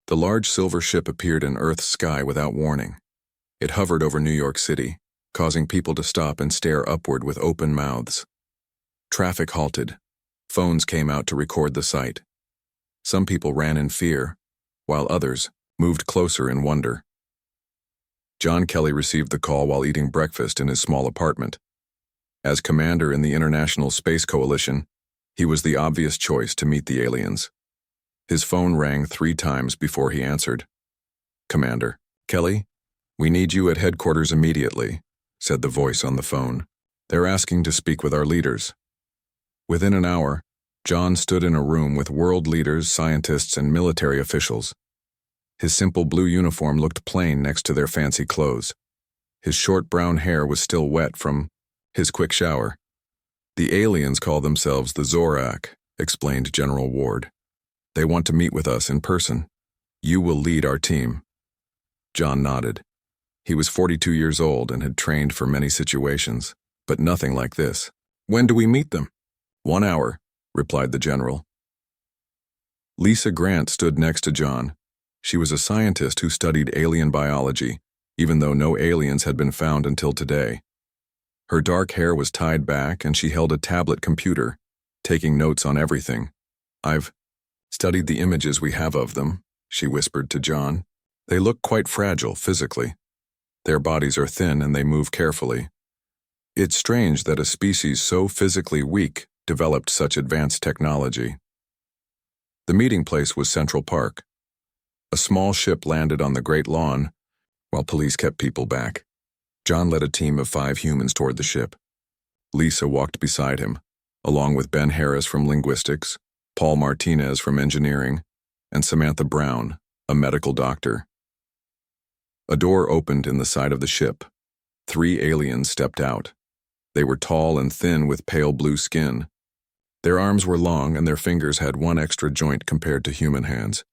The large silver ship appeared in Earth's sky without warning. It hovered over New York City, causing people to stop and stare upward with open mouths. Traffic halted. Phones came out to record the sight. Some people ran in fear, while others moved closer in wonder. John Kelly received the call while eating breakfast in his small apartment. As commander in the International Space Coalition, he was the obvious choice to meet the aliens. His phone rang 3 times before he answered. "Commander, Kelly, we need you at headquarters immediately," said the voice on the phone. "They're asking to speak with our leaders." Within an hour, John stood in a room with world leaders, scientists, and military officials. His simple blue uniform looked plain next to their fancy clothes. His short brown hair was still wet from his quick shower. "The aliens call themselves the Zorak," explained General Ward. "They want to meet with us in person. You will lead our team." John nodded. He was 42 years old and had trained for many situations, but nothing like this. "When do we meet them?" "1 hour," replied the general. Lisa Grant stood next to John. She was a scientist who studied alien biology, even though no aliens had been found until today. Her dark hair was tied back and she held a tablet computer, taking notes on everything. "I've studied the images we have of them," she whispered to John. "They look quite fragile physically. Their bodies are thin and they move carefully. It's strange that a species so physically weak developed such advanced technology." The meeting place was Central Park. A small ship landed on the Great Lawn, while police kept people back. John led a team of 5 humans toward the ship. Lisa walked beside him, along with Ben Harris from linguistics, Paul Martinez from engineering, and Samantha Brown, a medical doctor. A door opened in the side of the ship. 3 aliens stepped out. They were tall and thin with pale blue skin. Their arms were long and their fingers had 1 extra joint compared to human hands.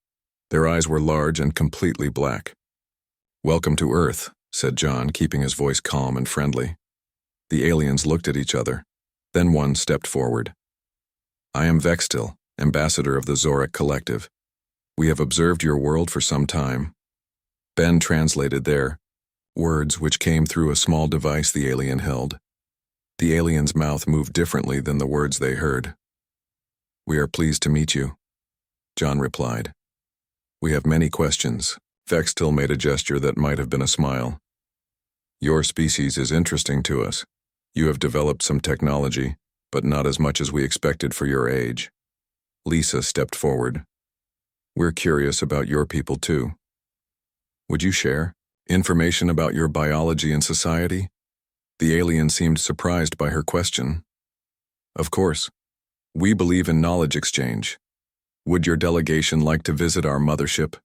Their eyes were large and completely black. "Welcome to Earth," said John, keeping his voice calm and friendly. The aliens looked at each other. Then one stepped forward. "I am Vextil, ambassador of the Zorak Collective. We have observed your world for some time." Ben translated their words, which came through a small device the alien held. The alien's mouth moved differently than the words they heard. "We are pleased to meet you," John replied. "We have many questions." Vextil made a gesture that might have been a smile. "Your species is interesting to us. You have developed some technology, but not as much as we expected for your age." Lisa stepped forward. "We're curious about your people too. Would you share information about your biology and society?" The alien seemed surprised by her question. "Of course. We believe in knowledge exchange. Would your delegation like to visit our mothership?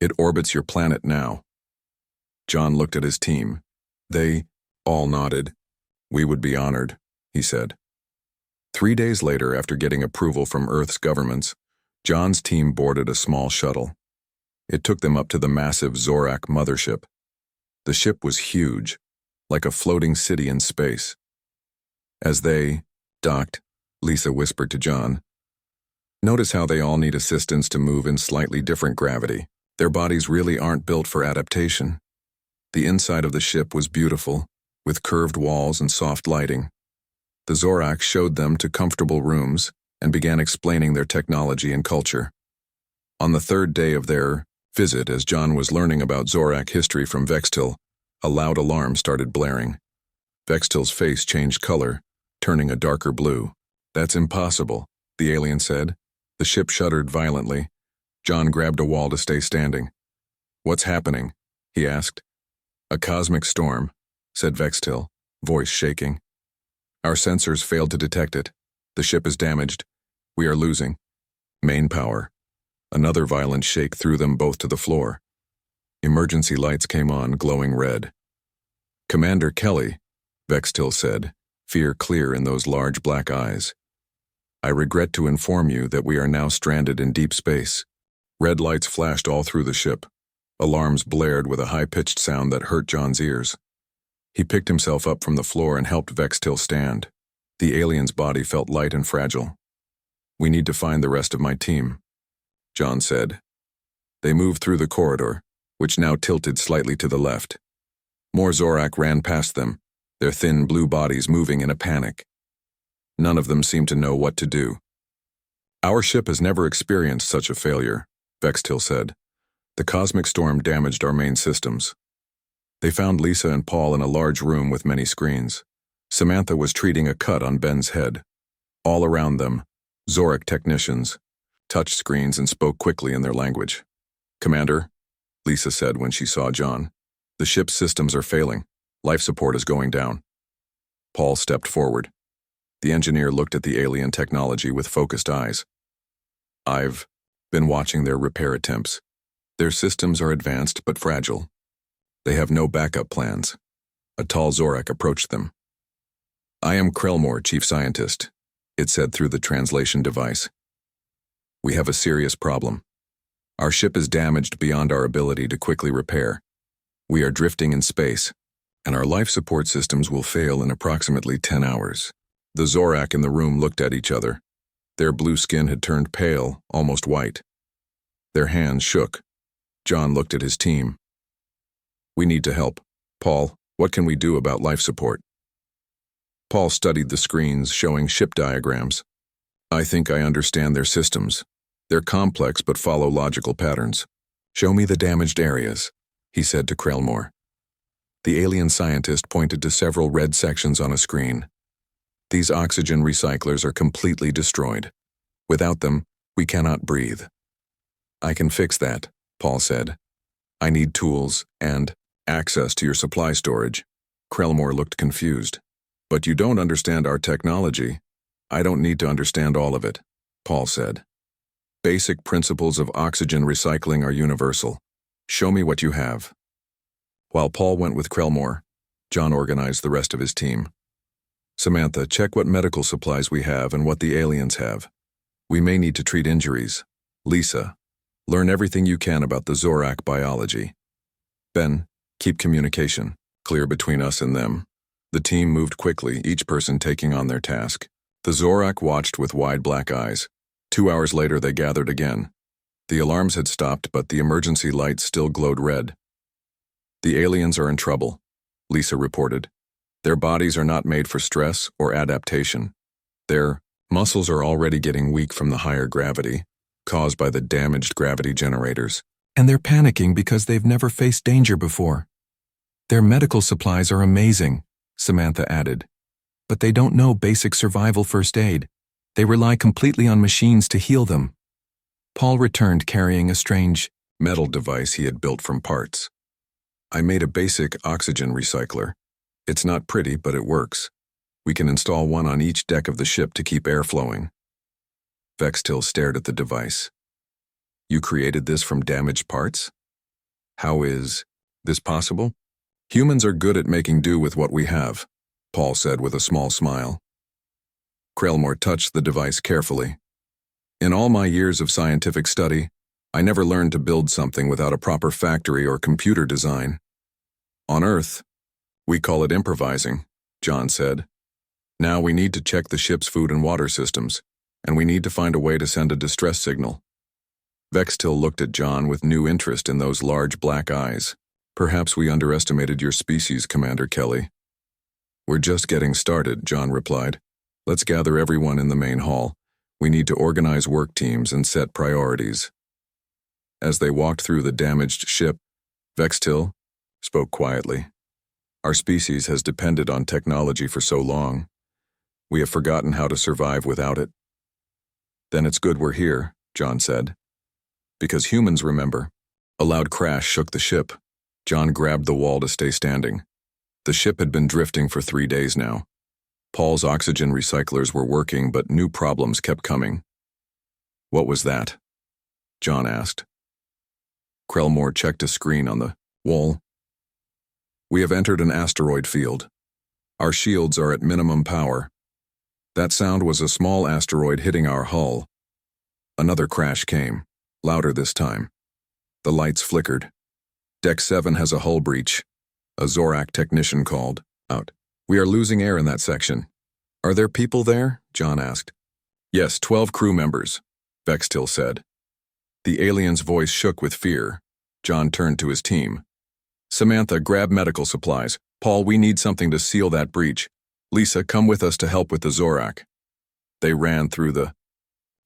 It orbits your planet now." John looked at his team. They all nodded. "We would be honored," he said. 3 days later, after getting approval from Earth's governments, John's team boarded a small shuttle. It took them up to the massive Zorak mothership. The ship was huge, like a floating city in space. As they docked, Lisa whispered to John, "Notice how they all need assistance to move in slightly different gravity. Their bodies really aren't built for adaptation." The inside of the ship was beautiful, with curved walls and soft lighting. The Zorak showed them to comfortable rooms and began explaining their technology and culture. On the 3rd day of their visit, as John was learning about Zorak history from Vextil, a loud alarm started blaring. Vextil's face changed color, turning a darker blue. "That's impossible," the alien said. The ship shuddered violently. John grabbed a wall to stay standing. "What's happening?" he asked. "A cosmic storm," said Vextil, voice shaking. "Our sensors failed to detect it. The ship is damaged. We are losing main power." Another violent shake threw them both to the floor. Emergency lights came on, glowing red. "Commander Kelly," Vextil said, fear clear in those large black eyes. "I regret to inform you that we are now stranded in deep space." Red lights flashed all through the ship. Alarms blared with a high-pitched sound that hurt John's ears. He picked himself up from the floor and helped Vextil stand. The alien's body felt light and fragile. "We need to find the rest of my team," John said. They moved through the corridor, which now tilted slightly to the left. More Zorak ran past them, their thin blue bodies moving in a panic. None of them seemed to know what to do. Our ship has never experienced such a failure, Vextil said. The cosmic storm damaged our main systems. They found Lisa and Paul in a large room with many screens. Samantha was treating a cut on Ben's head. All around them, Zorak technicians touched screens and spoke quickly in their language. "Commander," Lisa said when she saw John, "the ship's systems are failing. Life support is going down." Paul stepped forward. The engineer looked at the alien technology with focused eyes. "I've been watching their repair attempts. Their systems are advanced but fragile. They have no backup plans." A tall Zorak approached them. "I am Krellmore, chief scientist," it said through the translation device. "We have a serious problem. Our ship is damaged beyond our ability to quickly repair. We are drifting in space, and our life support systems will fail in approximately 10 hours. The Zorak in the room looked at each other. Their blue skin had turned pale, almost white. Their hands shook. John looked at his team. "We need to help. Paul, what can we do about life support?" Paul studied the screens showing ship diagrams. "I think I understand their systems. They're complex but follow logical patterns. Show me the damaged areas," he said to Krellmore. The alien scientist pointed to several red sections on a screen. "These oxygen recyclers are completely destroyed. Without them, we cannot breathe." "I can fix that," Paul said. "I need tools and access to your supply storage." Krellmore looked confused. "But you don't understand our technology." "I don't need to understand all of it," Paul said. "Basic principles of oxygen recycling are universal. Show me what you have." While Paul went with Krellmore, John organized the rest of his team. "Samantha, check what medical supplies we have and what the aliens have. We may need to treat injuries. Lisa, learn everything you can about the Zorak biology. Ben, keep communication clear between us and them." The team moved quickly, each person taking on their task. The Zorak watched with wide black eyes. 2 hours later, they gathered again. The alarms had stopped, but the emergency lights still glowed red. "The aliens are in trouble," Lisa reported. "Their bodies are not made for stress or adaptation. Their muscles are already getting weak from the higher gravity, caused by the damaged gravity generators. And they're panicking because they've never faced danger before. Their medical supplies are amazing," Samantha added. "But they don't know basic survival first aid. They rely completely on machines to heal them." Paul returned carrying a strange metal device he had built from parts. "I made a basic oxygen recycler. It's not pretty, but it works. We can install one on each deck of the ship to keep air flowing." Vextil stared at the device. "You created this from damaged parts? How is this possible?" "Humans are good at making do with what we have," Paul said with a small smile. Krellmore touched the device carefully. "In all my years of scientific study, I never learned to build something without a proper factory or computer design. On Earth, we call it improvising," John said. "Now we need to check the ship's food and water systems, and we need to find a way to send a distress signal." Vextil looked at John with new interest in those large black eyes. "Perhaps we underestimated your species, Commander Kelly." "We're just getting started," John replied. "Let's gather everyone in the main hall. We need to organize work teams and set priorities." As they walked through the damaged ship, Vextil spoke quietly. "Our species has depended on technology for so long. We have forgotten how to survive without it." "Then it's good we're here," John said. "Because humans remember." A loud crash shook the ship. John grabbed the wall to stay standing. The ship had been drifting for 3 days now. Paul's oxygen recyclers were working, but new problems kept coming. "What was that?" John asked. Krellmore checked a screen on the wall. "We have entered an asteroid field. Our shields are at minimum power. That sound was a small asteroid hitting our hull." Another crash came, louder this time. The lights flickered. "Deck 7 has a hull breach," a Zorak technician called out. "We are losing air in that section." "Are there people there?" John asked. "Yes, 12 crew members," Vextil said. The alien's voice shook with fear. John turned to his team. Samantha, grab medical supplies. Paul, we need something to seal that breach. Lisa, come with us to help with the Zorak. They ran through the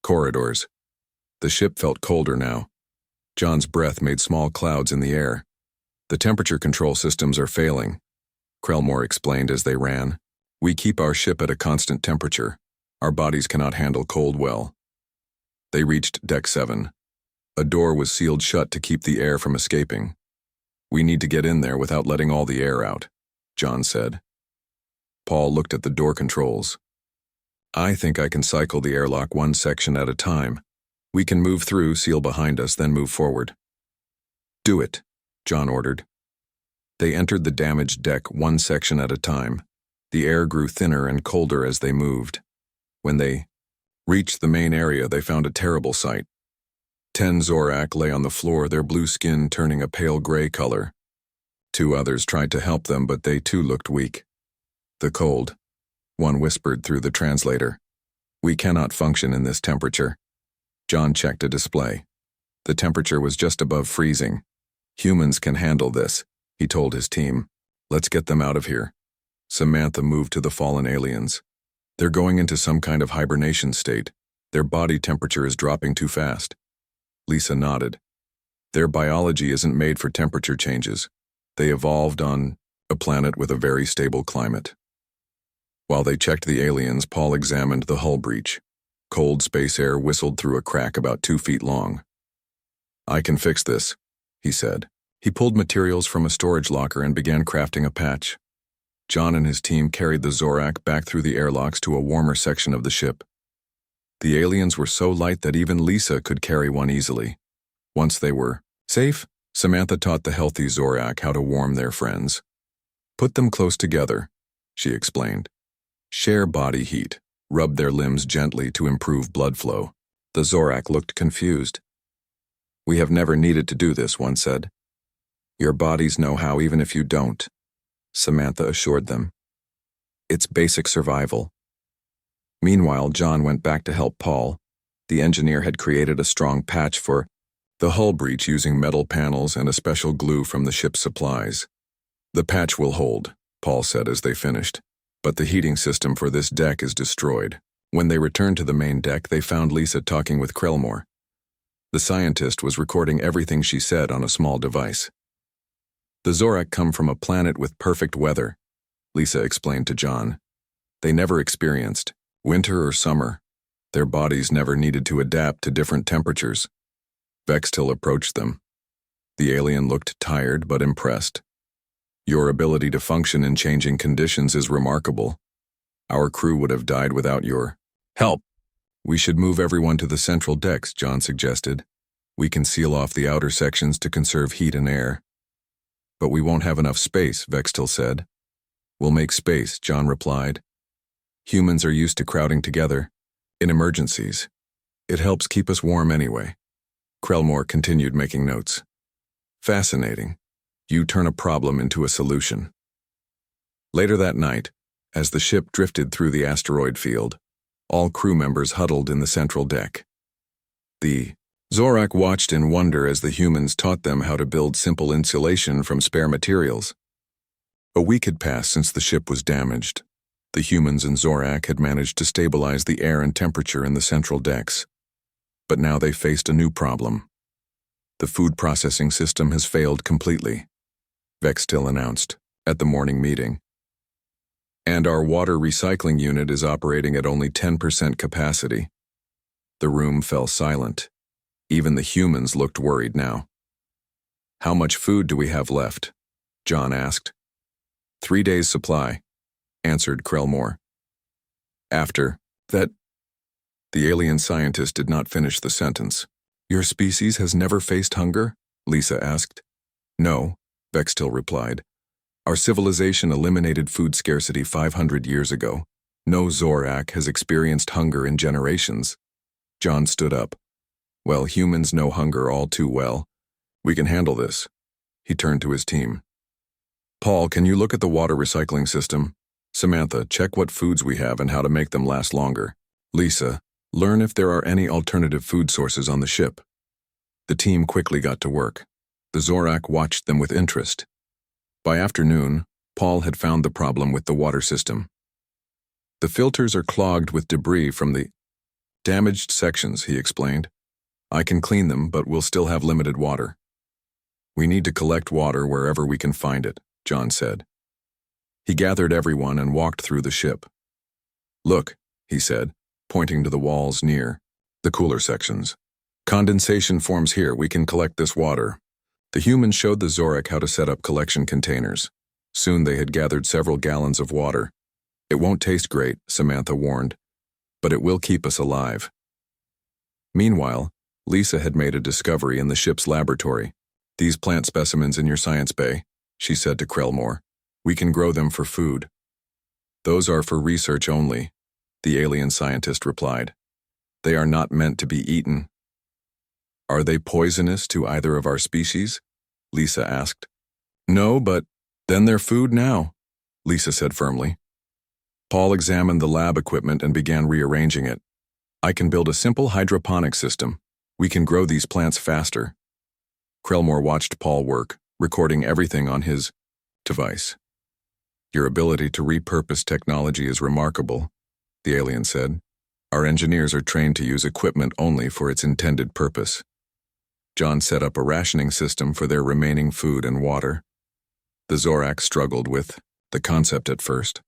corridors. The ship felt colder now. John's breath made small clouds in the air. The temperature control systems are failing, Krellmore explained as they ran. We keep our ship at a constant temperature. Our bodies cannot handle cold well. They reached Deck 7. A door was sealed shut to keep the air from escaping. We need to get in there without letting all the air out, John said. Paul looked at the door controls. I think I can cycle the airlock one section at a time. We can move through, seal behind us, then move forward. Do it, John ordered. They entered the damaged deck one section at a time. The air grew thinner and colder as they moved. When they reached the main area, they found a terrible sight. 10 Zorak lay on the floor, their blue skin turning a pale gray color. 2 others tried to help them, but they too looked weak. The cold, one whispered through the translator. We cannot function in this temperature. John checked a display. The temperature was just above freezing. Humans can handle this, he told his team. Let's get them out of here. Samantha moved to the fallen aliens. They're going into some kind of hibernation state. Their body temperature is dropping too fast. Lisa nodded. Their biology isn't made for temperature changes. They evolved on a planet with a very stable climate. While they checked the aliens, Paul examined the hull breach. Cold space air whistled through a crack about 2 feet long. I can fix this, he said. He pulled materials from a storage locker and began crafting a patch. John and his team carried the Zorak back through the airlocks to a warmer section of the ship. The aliens were so light that even Lisa could carry one easily. Once they were safe, Samantha taught the healthy Zorak how to warm their friends. Put them close together, she explained. Share body heat. Rub their limbs gently to improve blood flow. The Zorak looked confused. We have never needed to do this, one said. Your bodies know how even if you don't, Samantha assured them. It's basic survival. Meanwhile, John went back to help Paul. The engineer had created a strong patch for the hull breach using metal panels and a special glue from the ship's supplies. The patch will hold, Paul said as they finished, but the heating system for this deck is destroyed. When they returned to the main deck, they found Lisa talking with Krellmore. The scientist was recording everything she said on a small device. The Zorak come from a planet with perfect weather, Lisa explained to John. They never experienced winter or summer. Their bodies never needed to adapt to different temperatures. Vextil approached them. The alien looked tired but impressed. Your ability to function in changing conditions is remarkable. Our crew would have died without your help. We should move everyone to the central decks, John suggested. We can seal off the outer sections to conserve heat and air. But we won't have enough space, Vextil said. We'll make space, John replied. Humans are used to crowding together. In emergencies. It helps keep us warm anyway. Krellmore continued making notes. Fascinating. You turn a problem into a solution. Later that night, as the ship drifted through the asteroid field, all crew members huddled in the central deck. The Zorak watched in wonder as the humans taught them how to build simple insulation from spare materials. A week had passed since the ship was damaged. The humans and Zorak had managed to stabilize the air and temperature in the central decks. But now they faced a new problem. The food processing system has failed completely, Vextil announced at the morning meeting. And our water recycling unit is operating at only 10% capacity. The room fell silent. Even the humans looked worried now. How much food do we have left? John asked. 3 days' supply, answered Krellmore. After that, the alien scientist did not finish the sentence. Your species has never faced hunger? Lisa asked. No, Vextil replied. Our civilization eliminated food scarcity 500 years ago. No Zorak has experienced hunger in generations. John stood up. Well, humans know hunger all too well. We can handle this. He turned to his team. Paul, can you look at the water recycling system? Samantha, check what foods we have and how to make them last longer. Lisa, learn if there are any alternative food sources on the ship. The team quickly got to work. The Zorak watched them with interest. By afternoon, Paul had found the problem with the water system. The filters are clogged with debris from the damaged sections, he explained. I can clean them, but we'll still have limited water. We need to collect water wherever we can find it, John said. He gathered everyone and walked through the ship. Look, he said, pointing to the walls near the cooler sections. Condensation forms here. We can collect this water. The humans showed the Zorak how to set up collection containers. Soon they had gathered several gallons of water. It won't taste great, Samantha warned, but it will keep us alive. Meanwhile, Lisa had made a discovery in the ship's laboratory. These plant specimens in your science bay, she said to Krellmore. We can grow them for food. Those are for research only, the alien scientist replied. They are not meant to be eaten. Are they poisonous to either of our species? Lisa asked. No, but then they're food now, Lisa said firmly. Paul examined the lab equipment and began rearranging it. I can build a simple hydroponic system. We can grow these plants faster. Krellmore watched Paul work, recording everything on his device. Your ability to repurpose technology is remarkable, the alien said. Our engineers are trained to use equipment only for its intended purpose. John set up a rationing system for their remaining food and water. The Zorak struggled with the concept at first.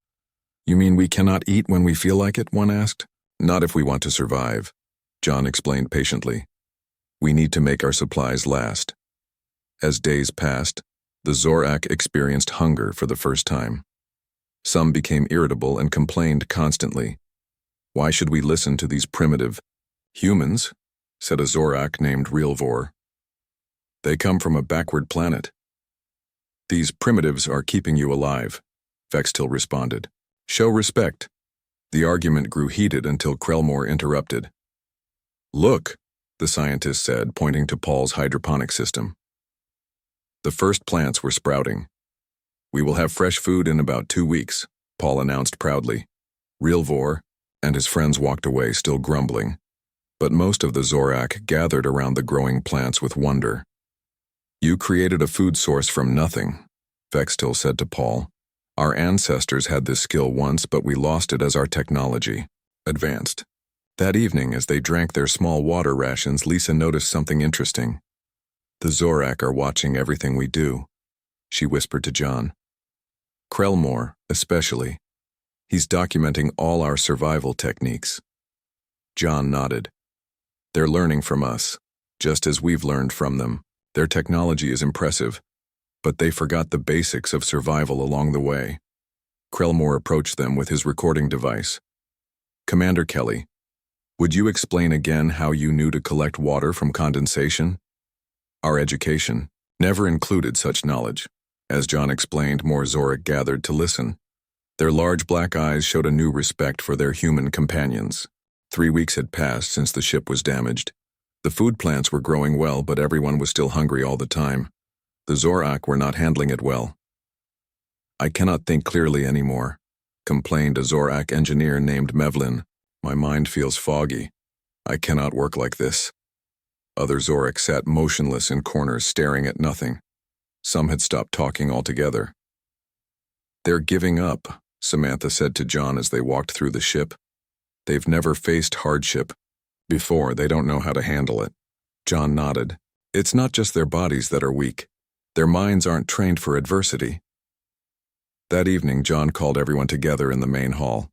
You mean we cannot eat when we feel like it? One asked. Not if we want to survive, John explained patiently. We need to make our supplies last. As days passed, the Zorak experienced hunger for the first time. Some became irritable and complained constantly. Why should we listen to these primitive humans? Said a Zorak named Realvor. They come from a backward planet. These primitives are keeping you alive, Vextil responded. Show respect. The argument grew heated until Krellmore interrupted. Look, the scientist said, pointing to Paul's hydroponic system. The first plants were sprouting. We will have fresh food in about 2 weeks, Paul announced proudly. Realvor and his friends walked away, still grumbling. But most of the Zorak gathered around the growing plants with wonder. You created a food source from nothing, Vextil said to Paul. Our ancestors had this skill once, but we lost it as our technology advanced. That evening, as they drank their small water rations, Lisa noticed something interesting. The Zorak are watching everything we do, she whispered to John. Krellmore, especially. He's documenting all our survival techniques. John nodded. They're learning from us, just as we've learned from them. Their technology is impressive, but they forgot the basics of survival along the way. Krellmore approached them with his recording device. Commander Kelly, would you explain again how you knew to collect water from condensation? Our education never included such knowledge. As John explained, more Zorak gathered to listen. Their large black eyes showed a new respect for their human companions. 3 weeks had passed since the ship was damaged. The food plants were growing well, but everyone was still hungry all the time. The Zorak were not handling it well. I cannot think clearly anymore, complained a Zorak engineer named Mevlin. My mind feels foggy. I cannot work like this. Other Zorak sat motionless in corners, staring at nothing. Some had stopped talking altogether. They're giving up, Samantha said to John as they walked through the ship. They've never faced hardship before. They don't know how to handle it. John nodded. It's not just their bodies that are weak. Their minds aren't trained for adversity. That evening, John called everyone together in the main hall.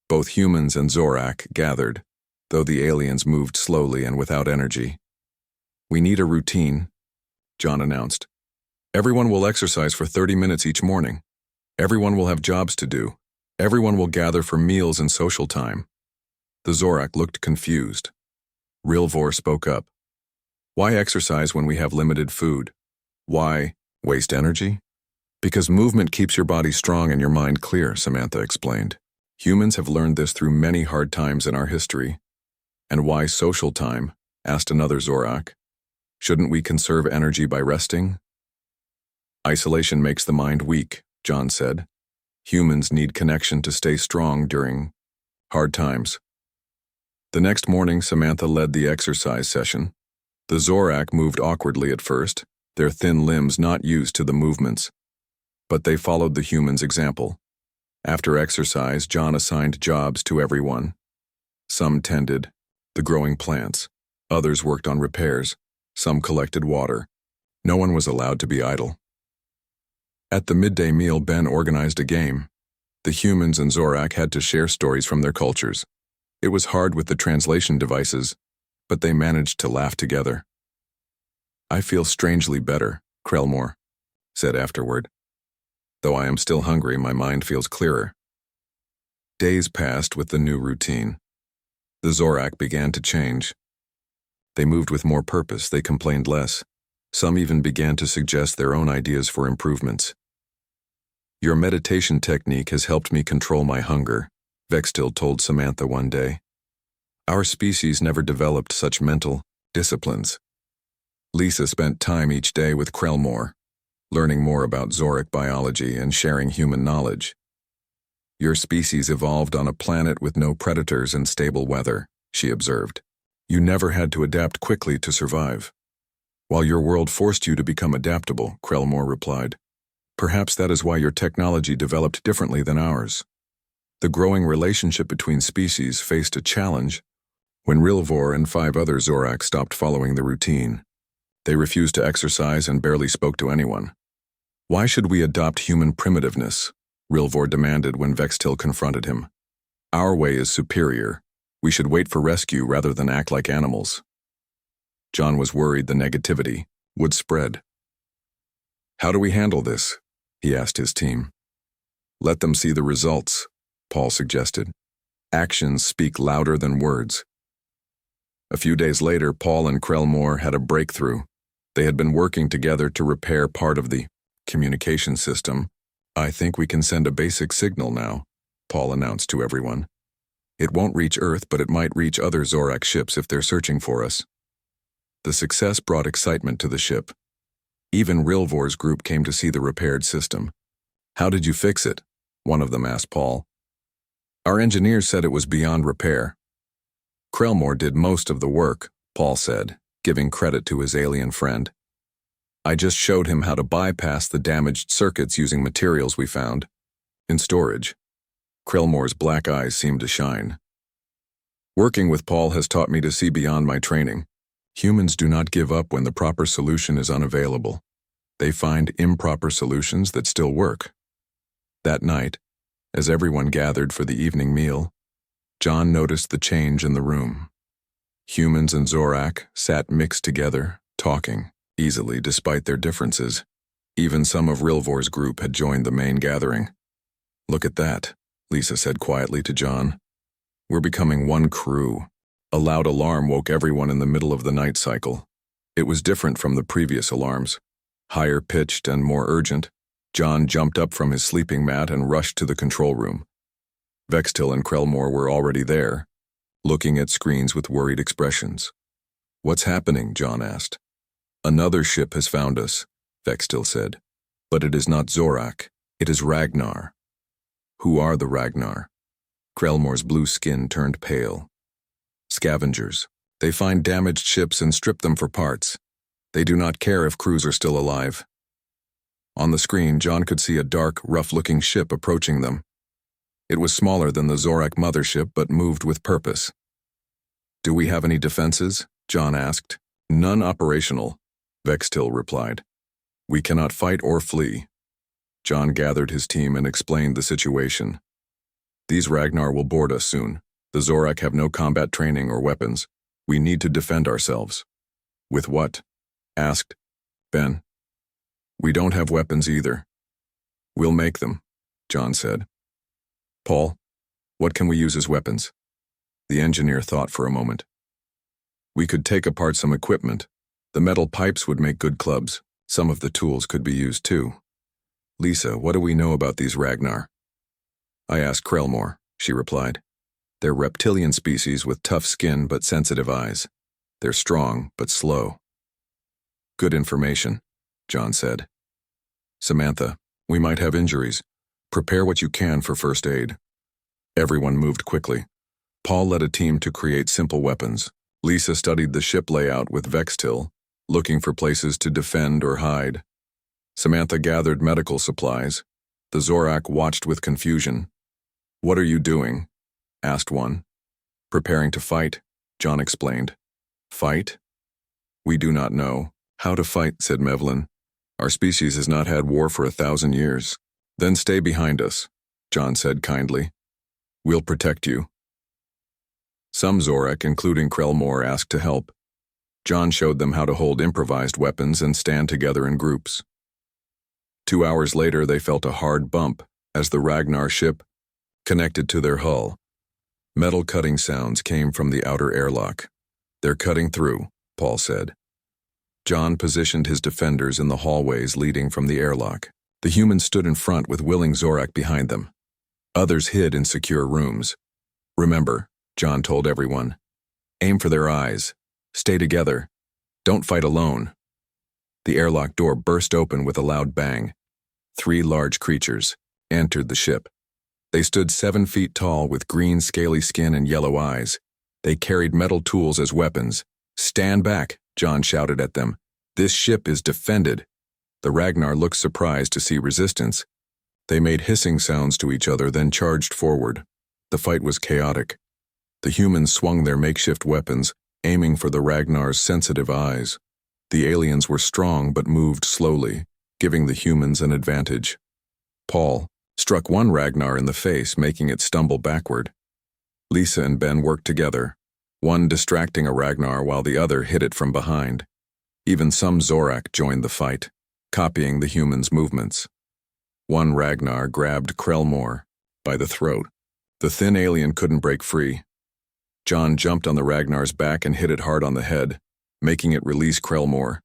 Both humans and Zorak gathered, though the aliens moved slowly and without energy. We need a routine, John announced. Everyone will exercise for 30 minutes each morning. Everyone will have jobs to do. Everyone will gather for meals and social time. The Zorak looked confused. Realvor spoke up. Why exercise when we have limited food? Why waste energy? Because movement keeps your body strong and your mind clear, Samantha explained. Humans have learned this through many hard times in our history. And why social time? Asked another Zorak. Shouldn't we conserve energy by resting? Isolation makes the mind weak, John said. Humans need connection to stay strong during hard times. The next morning, Samantha led the exercise session. The Zorak moved awkwardly at first, their thin limbs not used to the movements. But they followed the humans' example. After exercise, John assigned jobs to everyone. Some tended the growing plants, others worked on repairs, some collected water. No one was allowed to be idle. At the midday meal, Ben organized a game. The humans and Zorak had to share stories from their cultures. It was hard with the translation devices, but they managed to laugh together. "I feel strangely better," Krellmore said afterward. "Though I am still hungry, my mind feels clearer." Days passed with the new routine. The Zorak began to change. They moved with more purpose, they complained less. Some even began to suggest their own ideas for improvements. "Your meditation technique has helped me control my hunger," Vextil told Samantha one day. "Our species never developed such mental disciplines." Lisa spent time each day with Krellmore, learning more about Zorak biology and sharing human knowledge. "Your species evolved on a planet with no predators and stable weather," she observed. "You never had to adapt quickly to survive." "While your world forced you to become adaptable," Krellmore replied. "Perhaps that is why your technology developed differently than ours." The growing relationship between species faced a challenge when Rilvor and 5 other Zorak stopped following the routine. They refused to exercise and barely spoke to anyone. "Why should we adopt human primitiveness?" Rilvor demanded when Vextil confronted him. "Our way is superior. We should wait for rescue rather than act like animals." John was worried the negativity would spread. "How do we handle this?" he asked his team. "Let them see the results," Paul suggested. "Actions speak louder than words." A few days later, Paul and Krellmore had a breakthrough. They had been working together to repair part of the communication system. "I think we can send a basic signal now," Paul announced to everyone. "It won't reach Earth, but it might reach other Zorak ships if they're searching for us." The success brought excitement to the ship. Even Rilvor's group came to see the repaired system. "How did you fix it?" one of them asked Paul. "Our engineers said it was beyond repair." "Krellmore did most of the work," Paul said, giving credit to his alien friend. "I just showed him how to bypass the damaged circuits using materials we found in storage." Krellmore's black eyes seemed to shine. "Working with Paul has taught me to see beyond my training. Humans do not give up when the proper solution is unavailable. They find improper solutions that still work." That night, as everyone gathered for the evening meal, John noticed the change in the room. Humans and Zorak sat mixed together, talking easily despite their differences. Even some of Rilvor's group had joined the main gathering. "Look at that," Lisa said quietly to John. "We're becoming one crew." A loud alarm woke everyone in the middle of the night cycle. It was different from the previous alarms. Higher pitched and more urgent, John jumped up from his sleeping mat and rushed to the control room. Vextil and Krellmore were already there, looking at screens with worried expressions. "What's happening?" John asked. "Another ship has found us," Vextil said. "But it is not Zorak, it is Ragnar." "Who are the Ragnar?" Krellmore's blue skin turned pale. "Scavengers. They find damaged ships and strip them for parts. They do not care if crews are still alive." On the screen, John could see a dark, rough-looking ship approaching them. It was smaller than the Zorak mothership, but moved with purpose. "Do we have any defenses?" John asked. "None operational," Vextil replied. "We cannot fight or flee." John gathered his team and explained the situation. "These Ragnar will board us soon. The Zorak have no combat training or weapons. We need to defend ourselves." "With what?" asked Ben. "We don't have weapons either." "We'll make them," John said. "Paul, what can we use as weapons?" The engineer thought for a moment. "We could take apart some equipment. The metal pipes would make good clubs. Some of the tools could be used too." "Lisa, what do we know about these Ragnar?" "I asked Krellmore," she replied. "They're reptilian species with tough skin but sensitive eyes. They're strong but slow." "Good information," John said. "Samantha, we might have injuries. Prepare what you can for first aid." Everyone moved quickly. Paul led a team to create simple weapons. Lisa studied the ship layout with Vextil, looking for places to defend or hide. Samantha gathered medical supplies. The Zorak watched with confusion. "What are you doing?" asked one. "Preparing to fight," John explained. "Fight? We do not know how to fight," said Mevlin. "Our species has not had war for 1,000 years. "Then stay behind us," John said kindly. "We'll protect you." Some Zorak, including Krellmore, asked to help. John showed them how to hold improvised weapons and stand together in groups. 2 hours later, they felt a hard bump as the Ragnar ship connected to their hull. Metal cutting sounds came from the outer airlock. "They're cutting through," Paul said. John positioned his defenders in the hallways leading from the airlock. The humans stood in front with willing Zorak behind them. Others hid in secure rooms. "Remember," John told everyone, "aim for their eyes. Stay together. Don't fight alone." The airlock door burst open with a loud bang. 3 large creatures entered the ship. They stood 7 feet tall with green scaly skin and yellow eyes. They carried metal tools as weapons. "Stand back," John shouted at them. "This ship is defended." The Ragnar looked surprised to see resistance. They made hissing sounds to each other, then charged forward. The fight was chaotic. The humans swung their makeshift weapons, aiming for the Ragnar's sensitive eyes. The aliens were strong but moved slowly, giving the humans an advantage. Paul struck one Ragnar in the face, making it stumble backward. Lisa and Ben worked together, one distracting a Ragnar while the other hit it from behind. Even some Zorak joined the fight, copying the humans' movements. One Ragnar grabbed Krellmore by the throat. The thin alien couldn't break free. John jumped on the Ragnar's back and hit it hard on the head, making it release Krellmore.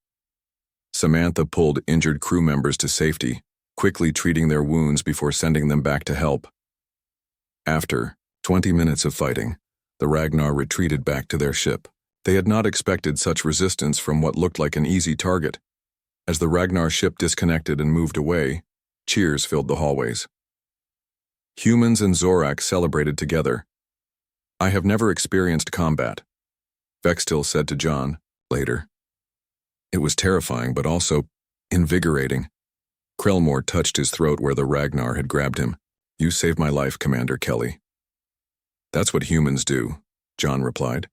Samantha pulled injured crew members to safety, quickly treating their wounds before sending them back to help. After 20 minutes of fighting, the Ragnar retreated back to their ship. They had not expected such resistance from what looked like an easy target. As the Ragnar ship disconnected and moved away, cheers filled the hallways. Humans and Zorak celebrated together. "I have never experienced combat," Vextil said to John later. "It was terrifying, but also invigorating." Krellmore touched his throat where the Ragnar had grabbed him. "You saved my life, Commander Kelly." "That's what humans do," John replied.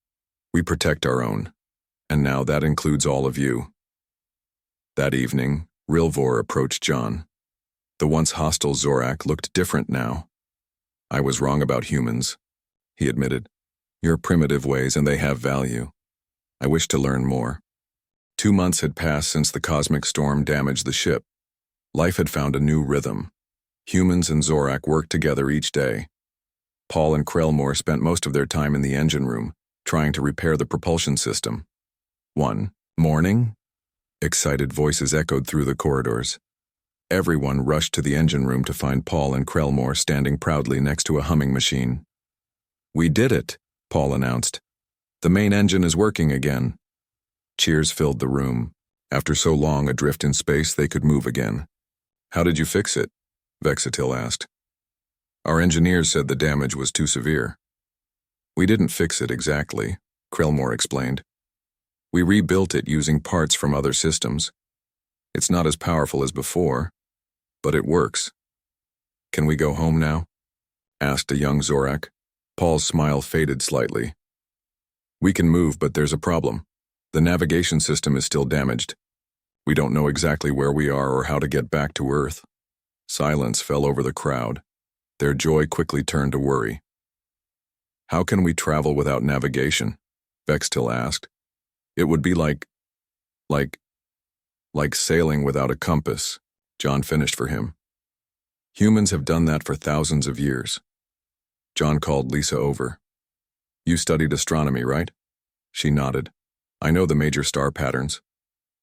"We protect our own. And now that includes all of you." That evening, Rilvor approached John. The once hostile Zorak looked different now. "I was wrong about humans," he admitted. "You're primitive ways and they have value. I wish to learn more." 2 months had passed since the cosmic storm damaged the ship. Life had found a new rhythm. Humans and Zorak worked together each day. Paul and Krellmore spent most of their time in the engine room, trying to repair the propulsion system. One morning, excited voices echoed through the corridors. Everyone rushed to the engine room to find Paul and Krellmore standing proudly next to a humming machine. "We did it," Paul announced. "The main engine is working again." Cheers filled the room. After so long adrift in space, they could move again. "How did you fix it?" Vextil asked. "Our engineers said the damage was too severe." "We didn't fix it exactly," Krellmore explained. "We rebuilt it using parts from other systems. It's not as powerful as before, but it works." "Can we go home now?" asked a young Zorak. Paul's smile faded slightly. "We can move, but there's a problem. The navigation system is still damaged. We don't know exactly where we are or how to get back to Earth." Silence fell over the crowd. Their joy quickly turned to worry. "How can we travel without navigation?" Vextil asked. "It would be like sailing without a compass," John finished for him. "Humans have done that for thousands of years." John called Lisa over. "You studied astronomy, right?" She nodded. "I know the major star patterns.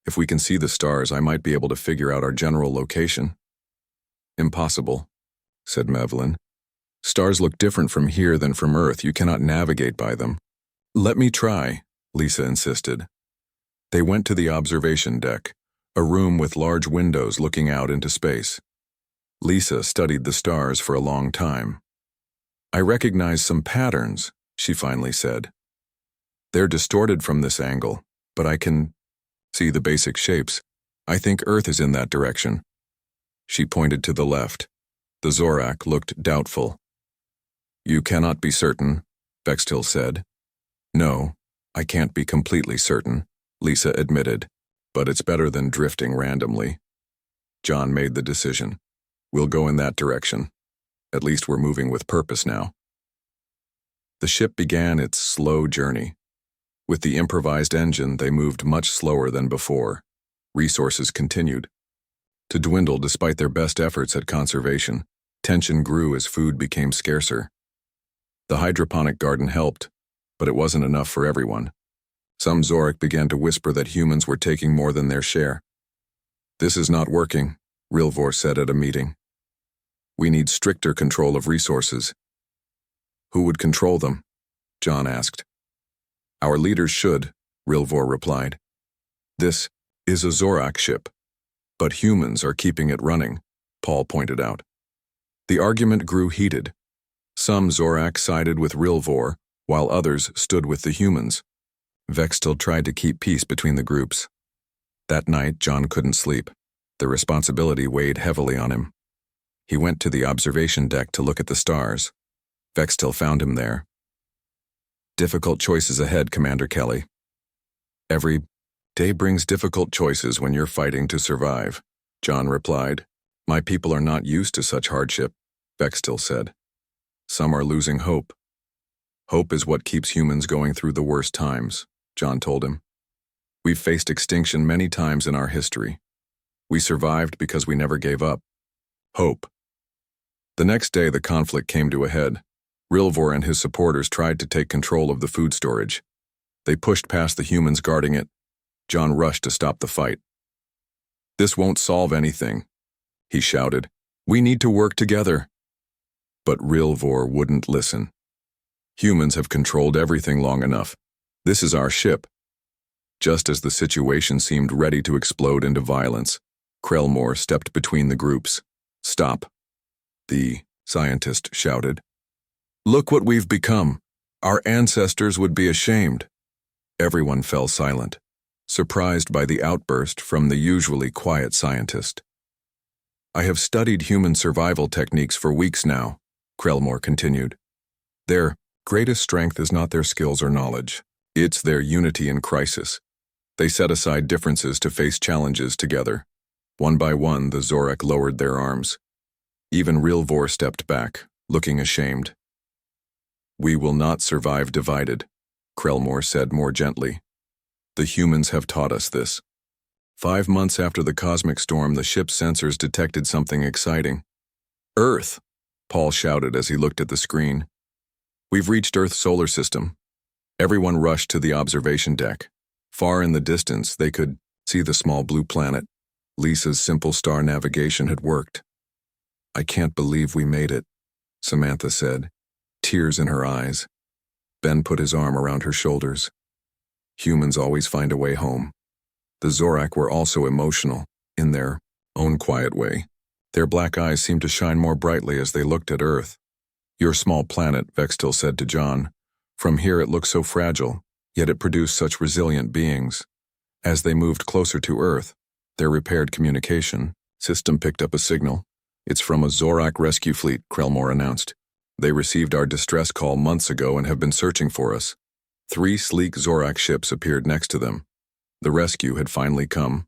If we can see the stars, I might be able to figure out our general location." "Impossible," said Mevlin. "Stars look different from here than from Earth. You cannot navigate by them." "Let me try," Lisa insisted. They went to the observation deck, a room with large windows looking out into space. Lisa studied the stars for a long time. "I recognize some patterns," she finally said. They're distorted from this angle, but I can see the basic shapes. I think Earth is in that direction. She pointed to the left. The Zorak looked doubtful. You cannot be certain, Bextil said. No, I can't be completely certain, Lisa admitted, but it's better than drifting randomly. John made the decision. We'll go in that direction. At least we're moving with purpose now. The ship began its slow journey. With the improvised engine, they moved much slower than before. Resources continued to dwindle despite their best efforts at conservation. Tension grew as food became scarcer. The hydroponic garden helped, but it wasn't enough for everyone. Some Zorak began to whisper that humans were taking more than their share. This is not working, Rilvor said at a meeting. We need stricter control of resources. Who would control them? John asked. Our leaders should, Rilvor replied. This is a Zorak ship, but humans are keeping it running, Paul pointed out. The argument grew heated. Some Zorak sided with Rilvor, while others stood with the humans. Vextil tried to keep peace between the groups. That night, John couldn't sleep. The responsibility weighed heavily on him. He went to the observation deck to look at the stars. Vextil found him there. Difficult choices ahead, Commander Kelly. Every day brings difficult choices when you're fighting to survive, John replied. My people are not used to such hardship, Vextil said. Some are losing hope. Hope is what keeps humans going through the worst times, John told him. We've faced extinction many times in our history. We survived because we never gave up. Hope. The next day, the conflict came to a head. Rilvor and his supporters tried to take control of the food storage. They pushed past the humans guarding it. John rushed to stop the fight. This won't solve anything, he shouted. We need to work together. But Rilvor wouldn't listen. Humans have controlled everything long enough. This is our ship. Just as the situation seemed ready to explode into violence, Krellmore stepped between the groups. Stop, the scientist shouted. Look what we've become. Our ancestors would be ashamed. Everyone fell silent, surprised by the outburst from the usually quiet scientist. I have studied human survival techniques for weeks now, Krellmore continued. Their greatest strength is not their skills or knowledge. It's their unity in crisis. They set aside differences to face challenges together. One by one, the Zorak lowered their arms. Even Rilvor stepped back, looking ashamed. We will not survive divided, Krellmore said more gently. The humans have taught us this. 5 months after the cosmic storm, the ship's sensors detected something exciting. Earth, Paul shouted as he looked at the screen. We've reached Earth's solar system. Everyone rushed to the observation deck. Far in the distance, they could see the small blue planet. Lisa's simple star navigation had worked. I can't believe we made it, Samantha said, tears in her eyes. Ben put his arm around her shoulders. Humans always find a way home. The Zorak were also emotional, in their own quiet way. Their black eyes seemed to shine more brightly as they looked at Earth. Your small planet, Vextil said to John. From here it looks so fragile, yet it produced such resilient beings. As they moved closer to Earth, their repaired communication system picked up a signal. It's from a Zorak rescue fleet, Krellmore announced. They received our distress call months ago and have been searching for us. 3 sleek Zorak ships appeared next to them. The rescue had finally come.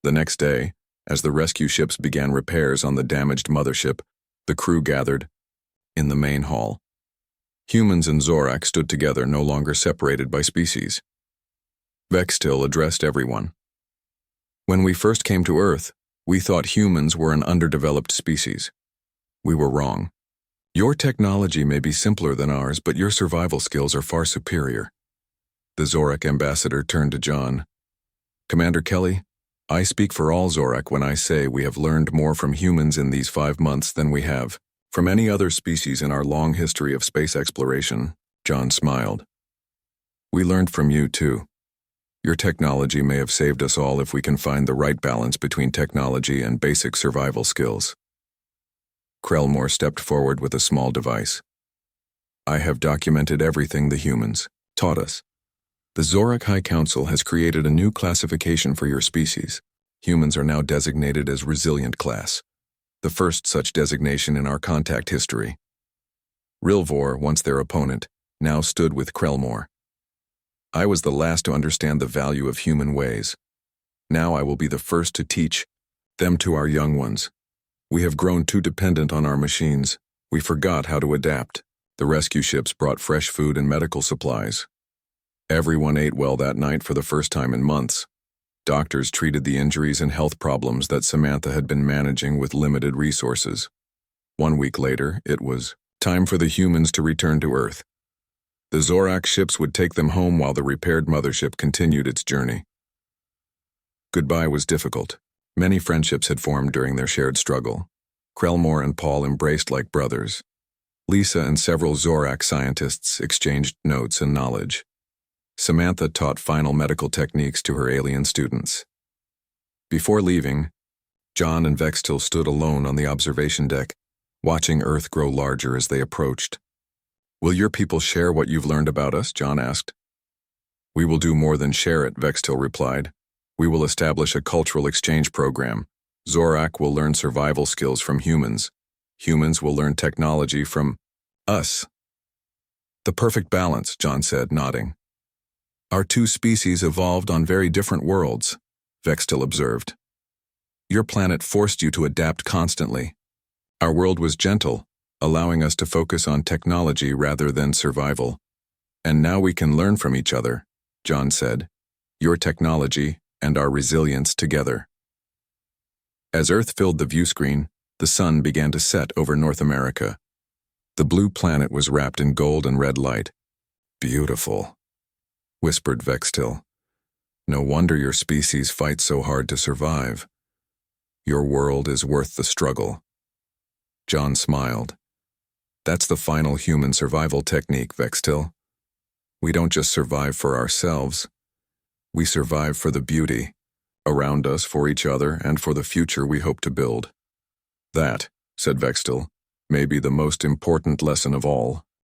The next day, as the rescue ships began repairs on the damaged mothership, the crew gathered in the main hall. Humans and Zorak stood together, no longer separated by species. Vextil addressed everyone. When we first came to Earth, we thought humans were an underdeveloped species. We were wrong. Your technology may be simpler than ours, but your survival skills are far superior. The Zorak ambassador turned to John. Commander Kelly, I speak for all Zorak when I say we have learned more from humans in these 5 months than we have from any other species in our long history of space exploration. John smiled. We learned from you, too. Your technology may have saved us all if we can find the right balance between technology and basic survival skills. Krellmore stepped forward with a small device. I have documented everything the humans taught us. The Zorak High Council has created a new classification for your species. Humans are now designated as Resilient Class, the first such designation in our contact history. Rilvor, once their opponent, now stood with Krelmor. I was the last to understand the value of human ways. Now I will be the first to teach them to our young ones. We have grown too dependent on our machines. We forgot how to adapt. The rescue ships brought fresh food and medical supplies. Everyone ate well that night for the first time in months. Doctors treated the injuries and health problems that Samantha had been managing with limited resources. 1 week later, it was time for the humans to return to Earth. The Zorak ships would take them home while the repaired mothership continued its journey. Goodbye was difficult. Many friendships had formed during their shared struggle. Krelmor and Paul embraced like brothers. Lisa and several Zorak scientists exchanged notes and knowledge. Samantha taught final medical techniques to her alien students. Before leaving, John and Vextil stood alone on the observation deck, watching Earth grow larger as they approached. "Will your people share what you've learned about us?" John asked. "We will do more than share it," Vextil replied. "We will establish a cultural exchange program. Zorak will learn survival skills from humans. Humans will learn technology from us." "The perfect balance," John said, nodding. "Our two species evolved on very different worlds," Vextil observed. "Your planet forced you to adapt constantly. Our world was gentle, allowing us to focus on technology rather than survival. And now we can learn from each other," John said. "Your technology and our resilience together." As Earth filled the view screen, the sun began to set over North America. The blue planet was wrapped in gold and red light. "Beautiful," whispered Vextil. "No wonder your species fights so hard to survive. Your world is worth the struggle." John smiled. "That's the final human survival technique, Vextil. We don't just survive for ourselves. We survive for the beauty around us, for each other, and for the future we hope to build." "That," said Vextil, "may be the most important lesson of all."